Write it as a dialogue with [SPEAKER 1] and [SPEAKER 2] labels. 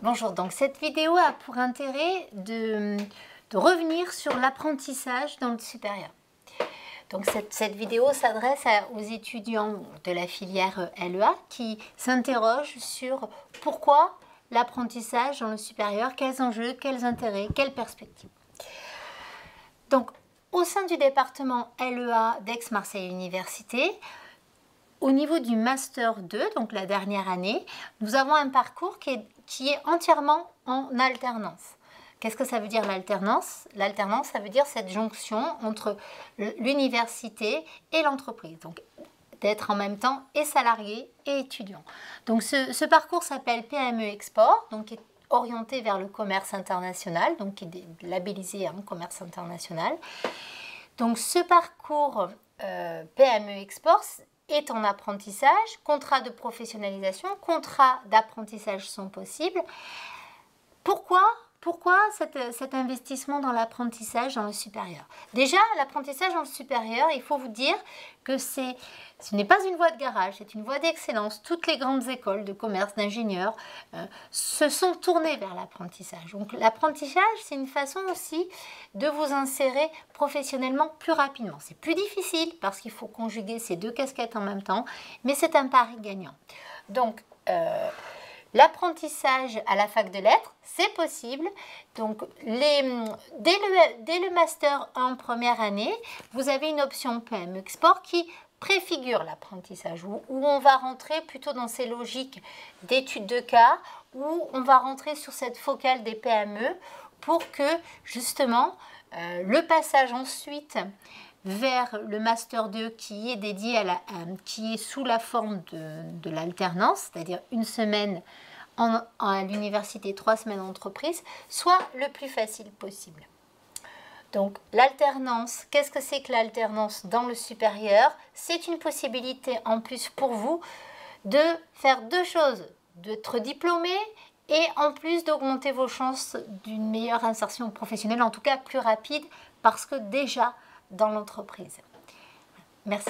[SPEAKER 1] Bonjour, donc cette vidéo a pour intérêt de revenir sur l'apprentissage dans le supérieur. Donc cette vidéo s'adresse aux étudiants de la filière LEA qui s'interrogent sur pourquoi l'apprentissage dans le supérieur, quels enjeux, quels intérêts, quelles perspectives. Donc au sein du département LEA d'Aix-Marseille Université, au niveau du Master 2, donc la dernière année, nous avons un parcours qui est entièrement en alternance. Qu'est-ce que ça veut dire l'alternance? L'alternance, ça veut dire cette jonction entre l'université et l'entreprise. Donc, d'être en même temps et salarié et étudiant. Donc, ce parcours s'appelle PME Export, donc qui est orienté vers le commerce international, donc qui est labellisé en commerce international. Donc, ce parcours PME Export est en apprentissage, contrat de professionnalisation, contrat d'apprentissage sont possibles. Pourquoi cet investissement dans l'apprentissage dans le supérieur? Déjà, l'apprentissage dans le supérieur, il faut vous dire que ce n'est pas une voie de garage, c'est une voie d'excellence. Toutes les grandes écoles de commerce, d'ingénieurs se sont tournées vers l'apprentissage. Donc l'apprentissage, c'est une façon aussi de vous insérer professionnellement plus rapidement. C'est plus difficile parce qu'il faut conjuguer ces deux casquettes en même temps, mais c'est un pari gagnant. Donc, l'apprentissage à la fac de lettres, c'est possible. Donc, dès le Master 1 première année, vous avez une option PME Export qui préfigure l'apprentissage, où on va rentrer plutôt dans ces logiques d'études de cas, où on va rentrer sur cette focale des PME pour que, justement, le passage ensuite vers le Master 2 qui est dédié qui est sous la forme de l'alternance, c'est-à-dire une semaine à l'université, 3 semaines en entreprise, soit le plus facile possible. Donc l'alternance, qu'est-ce que c'est que l'alternance dans le supérieur? C'est une possibilité en plus pour vous de faire deux choses, d'être diplômé et en plus d'augmenter vos chances d'une meilleure insertion professionnelle, en tout cas plus rapide, parce que déjà dans l'entreprise. Merci.